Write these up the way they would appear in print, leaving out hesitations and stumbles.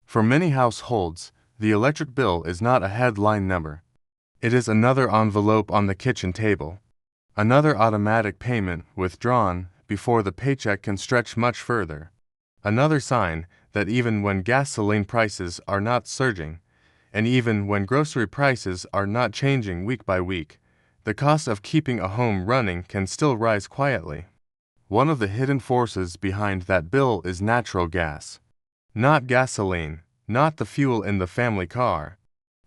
For many households, the electric bill is not a headline number. It is another envelope on the kitchen table, another automatic payment withdrawn before the paycheck can stretch much further, another sign that even when gasoline prices are not surging, and even when grocery prices are not changing week by week, the cost of keeping a home running can still rise quietly. One of the hidden forces behind that bill is natural gas. Not gasoline, not the fuel in the family car.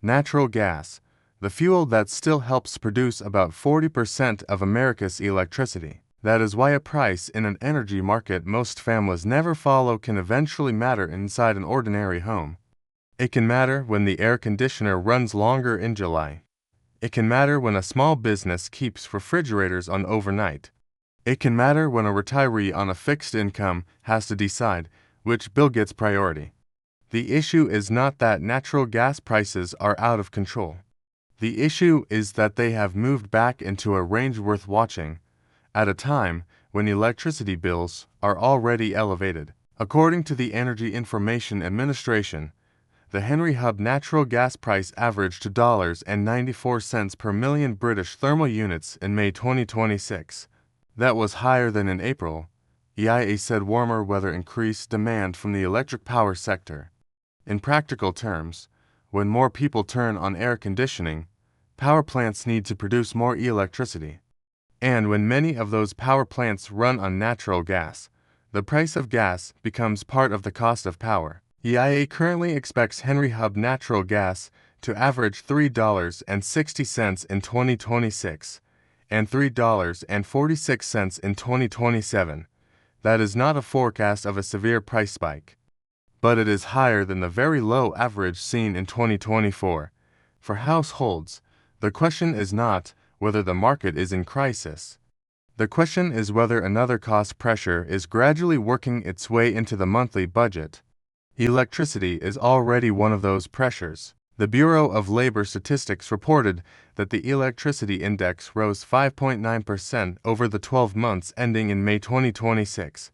Natural gas, the fuel that still helps produce about 40% of America's electricity. That is why a price in an energy market most families never follow can eventually matter inside an ordinary home. It can matter when the air conditioner runs longer in July. It can matter when a small business keeps refrigerators on overnight. It can matter when a retiree on a fixed income has to decide which bill gets priority. The issue is not that natural gas prices are out of control. The issue is that they have moved back into a range worth watching, at a time when electricity bills are already elevated. According to the Energy Information Administration, the Henry Hub natural gas price averaged $2.94 per million British thermal units in May 2026. That was higher than in April. EIA said warmer weather increased demand from the electric power sector. In practical terms, when more people turn on air conditioning, power plants need to produce more electricity. And when many of those power plants run on natural gas, the price of gas becomes part of the cost of power. EIA currently expects Henry Hub natural gas to average $3.60 in 2026 and $3.46 in 2027. That is not a forecast of a severe price spike, but it is higher than the very low average seen in 2024. For households, the question is not whether the market is in crisis. The question is whether another cost pressure is gradually working its way into the monthly budget. Electricity is already one of those pressures. The Bureau of Labor Statistics reported that the electricity index rose 5.9% over the 12 months ending in May 2026.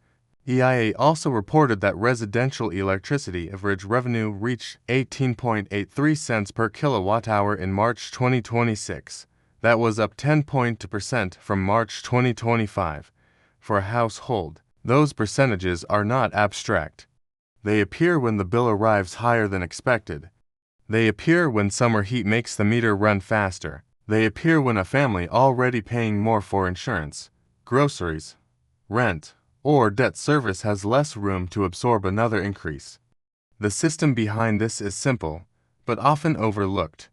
EIA also reported that residential electricity average revenue reached 18.83 cents per kilowatt-hour in March 2026. That was up 10.2% from March 2025. For a household, those percentages are not abstract. They appear when the bill arrives higher than expected. They appear when summer heat makes the meter run faster. They appear when a family already paying more for insurance, groceries, rent, or debt service has less room to absorb another increase. The system behind this is simple, but often overlooked.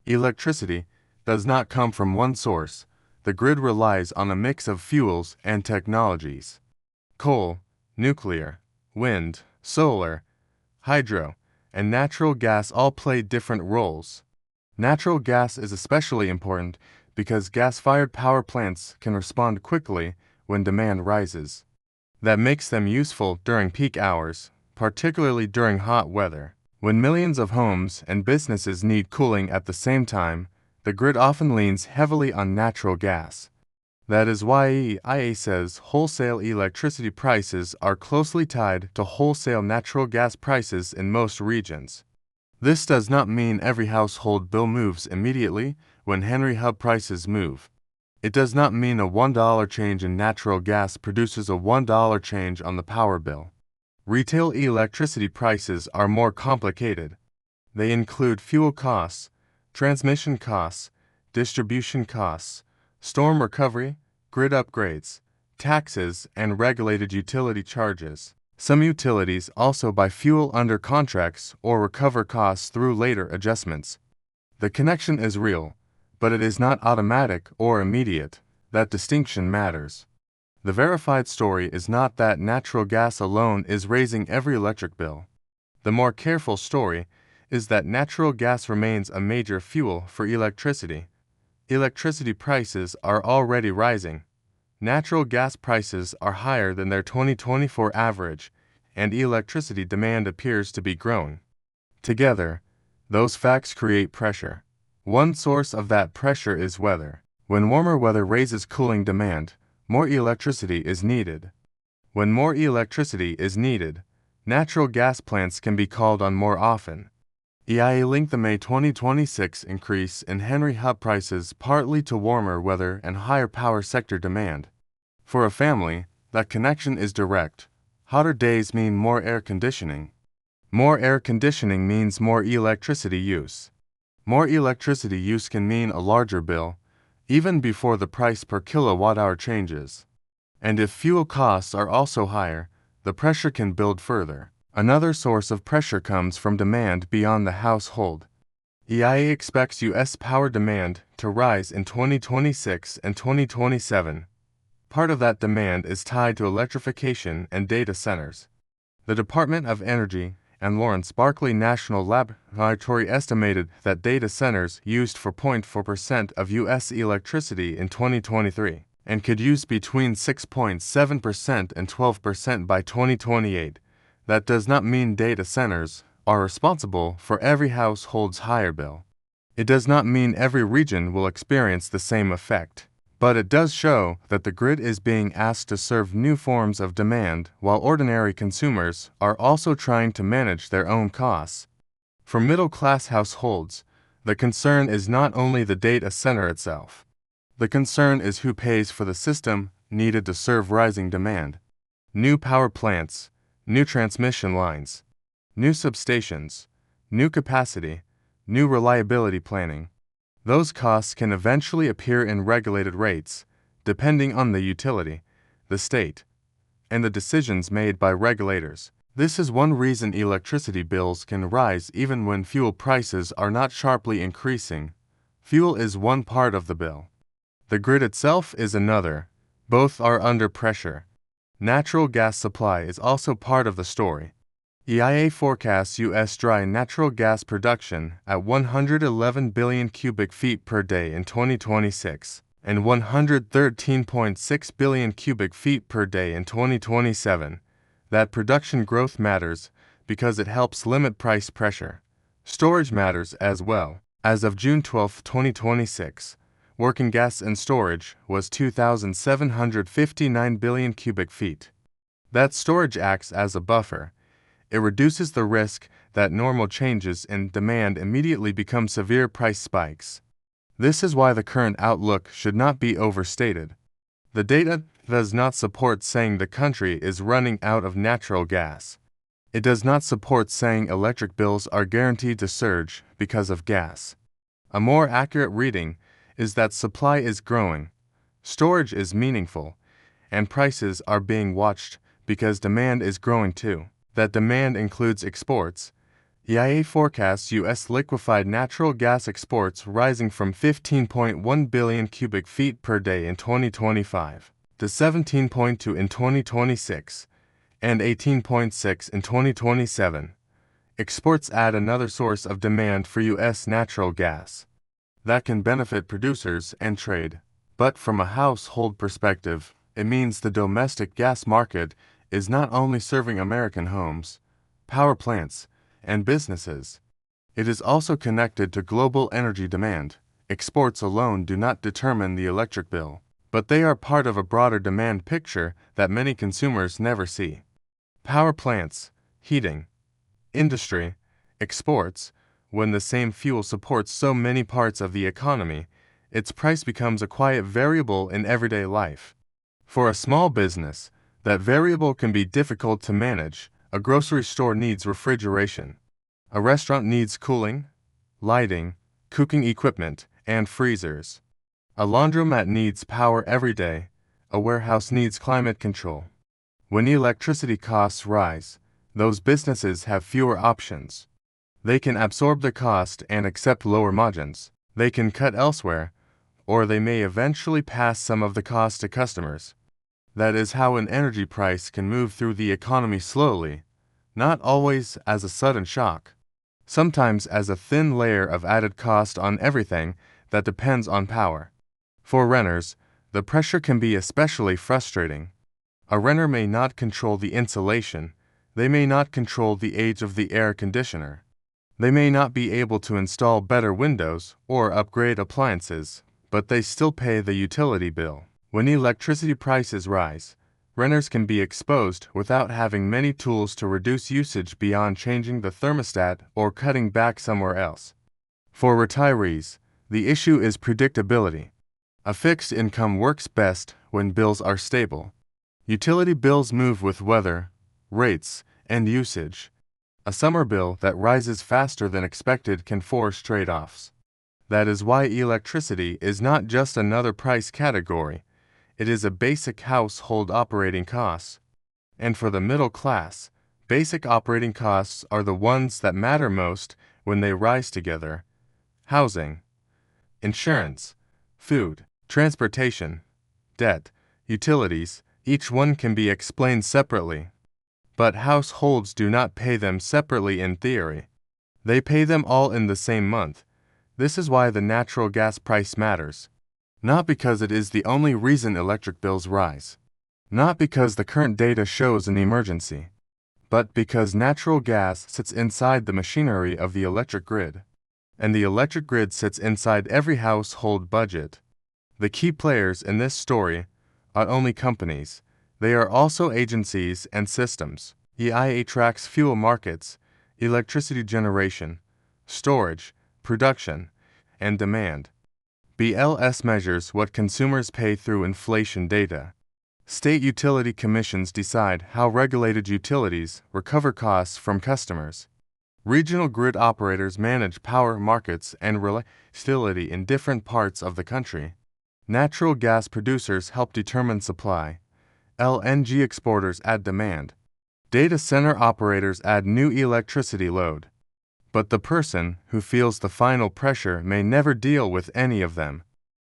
Electricity does not come from one source. The grid relies on a mix of fuels and technologies. Coal, nuclear, wind, solar, hydro, and natural gas all play different roles. Natural gas is especially important because gas-fired power plants can respond quickly when demand rises. That makes them useful during peak hours, particularly during hot weather. When millions of homes and businesses need cooling at the same time, the grid often leans heavily on natural gas. That is why EIA says wholesale electricity prices are closely tied to wholesale natural gas prices in most regions. This does not mean every household bill moves immediately when Henry Hub prices move. It does not mean a $1 change in natural gas produces a $1 change on the power bill. Retail electricity prices are more complicated. They include fuel costs, transmission costs, distribution costs, storm recovery, grid upgrades, taxes, and regulated utility charges. Some utilities also buy fuel under contracts or recover costs through later adjustments. The connection is real, but it is not automatic or immediate. That distinction matters. The verified story is not that natural gas alone is raising every electric bill. The more careful story is that natural gas remains a major fuel for electricity. Electricity prices are already rising. Natural gas prices are higher than their 2024 average, and electricity demand appears to be growing. Together, those facts create pressure. One source of that pressure is weather. When warmer weather raises cooling demand, more electricity is needed. When more electricity is needed, Natural gas plants can be called on more often. EIA linked the May 2026 increase in Henry Hub prices partly to warmer weather and higher power sector demand. For a family, that connection is direct. Hotter days mean more air conditioning. More air conditioning means more electricity use. More electricity use can mean a larger bill, even before the price per kilowatt-hour changes. And if fuel costs are also higher, the pressure can build further. Another source of pressure comes from demand beyond the household. EIA expects U.S. power demand to rise in 2026 and 2027. Part of that demand is tied to electrification and data centers. The Department of Energy and Lawrence Berkeley National Laboratory estimated that data centers used 4.4% of U.S. electricity in 2023 and could use between 6.7% and 12% by 2028. That does not mean data centers are responsible for every household's higher bill. It does not mean every region will experience the same effect. But it does show that the grid is being asked to serve new forms of demand while ordinary consumers are also trying to manage their own costs. For middle-class households, the concern is not only the data center itself. The concern is who pays for the system needed to serve rising demand. New power plants, new transmission lines, new substations, new capacity, new reliability planning. Those costs can eventually appear in regulated rates, depending on the utility, the state, and the decisions made by regulators. This is one reason electricity bills can rise even when fuel prices are not sharply increasing. Fuel is one part of the bill. The grid itself is another. Both are under pressure. Natural gas supply is also part of the story. EIA forecasts U.S. dry natural gas production at 111 billion cubic feet per day in 2026 and 113.6 billion cubic feet per day in 2027. That production growth matters because it helps limit price pressure. Storage matters as well. As of June 12, 2026, working gas in storage was 2,759 billion cubic feet. That storage acts as a buffer. It reduces the risk that normal changes in demand immediately become severe price spikes. This is why the current outlook should not be overstated. The data does not support saying the country is running out of natural gas. It does not support saying electric bills are guaranteed to surge because of gas. A more accurate reading is that supply is growing, storage is meaningful, and prices are being watched because demand is growing too. That demand includes exports. EIA forecasts U.S. liquefied natural gas exports rising from 15.1 billion cubic feet per day in 2025 to 17.2 in 2026 and 18.6 in 2027. Exports add another source of demand for U.S. natural gas. That can benefit producers and trade. But from a household perspective, it means the domestic gas market is not only serving American homes, power plants, and businesses. It is also connected to global energy demand. Exports alone do not determine the electric bill, but they are part of a broader demand picture that many consumers never see. Power plants, heating, industry, exports. When the same fuel supports so many parts of the economy, its price becomes a quiet variable in everyday life. For a small business, that variable can be difficult to manage. A grocery store needs refrigeration. A restaurant needs cooling, lighting, cooking equipment, and freezers. A laundromat needs power every day. A warehouse needs climate control. When electricity costs rise, those businesses have fewer options. They can absorb the cost and accept lower margins. They can cut elsewhere, or they may eventually pass some of the cost to customers. That is how an energy price can move through the economy slowly, not always as a sudden shock, sometimes as a thin layer of added cost on everything that depends on power. For renters, the pressure can be especially frustrating. A renter may not control the insulation, they may not control the age of the air conditioner. They may not be able to install better windows or upgrade appliances, but they still pay the utility bill. When electricity prices rise, Renters can be exposed without having many tools to reduce usage beyond changing the thermostat or cutting back somewhere else. For retirees, the issue is predictability. A fixed income works best when bills are stable. Utility bills move with weather, rates, and usage. A summer bill that rises faster than expected can force trade-offs. That is why electricity is not just another price category. It is a basic household operating cost. And for the middle class, basic operating costs are the ones that matter most when they rise together. Housing, insurance, food, transportation, debt, utilities, each one can be explained separately. But households do not pay them separately in theory. They pay them all in the same month. This is why the natural gas price matters. Not because it is the only reason electric bills rise. Not because the current data shows an emergency. But because natural gas sits inside the machinery of the electric grid. And the electric grid sits inside every household budget. The key players in this story aren't only companies. They are also agencies and systems. EIA tracks fuel markets, electricity generation, storage, production, and demand. BLS measures what consumers pay through inflation data. State utility commissions decide how regulated utilities recover costs from customers. Regional grid operators manage power markets and reliability in different parts of the country. Natural gas producers help determine supply. LNG exporters add demand. Data center operators add new electricity load. But the person who feels the final pressure may never deal with any of them.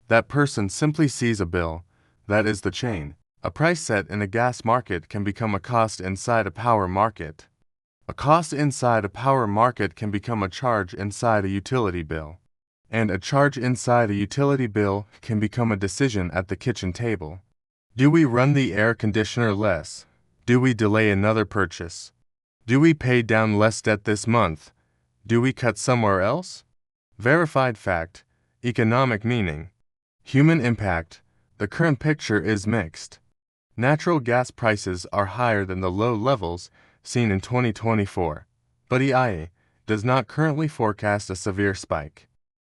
That person simply sees a bill. That is the chain. A price set in a gas market can become a cost inside a power market. A cost inside a power market can become a charge inside a utility bill. And a charge inside a utility bill can become a decision at the kitchen table. Do we run the air conditioner less? Do we delay another purchase? Do we pay down less debt this month? Do we cut somewhere else? Verified fact, economic meaning, human impact. The current picture is mixed. Natural gas prices are higher than the low levels seen in 2024, but EIA does not currently forecast a severe spike.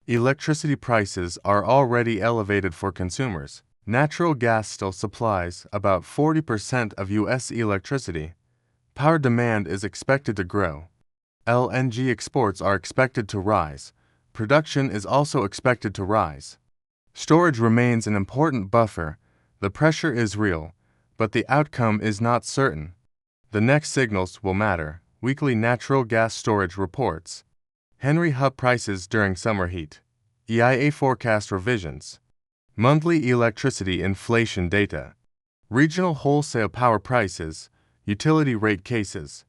Electricity prices are already elevated for consumers. Natural gas still supplies about 40% of U.S. electricity. Power demand is expected to grow. LNG exports are expected to rise. Production is also expected to rise. Storage remains an important buffer. The pressure is real, but the outcome is not certain. The next signals will matter. Weekly natural gas storage reports. Henry Hub prices during summer heat. EIA forecast revisions. Monthly electricity inflation data. Regional wholesale power prices, utility rate cases,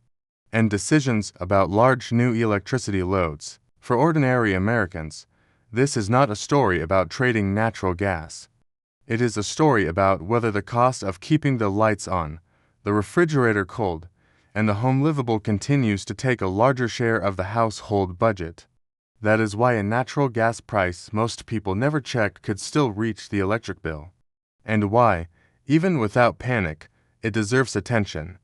and decisions about large new electricity loads. For ordinary Americans, this is not a story about trading natural gas. It is a story about whether the cost of keeping the lights on, the refrigerator cold, and the home livable continues to take a larger share of the household budget. That is why a natural gas price most people never check could still reach the electric bill. And why, even without panic, it deserves attention.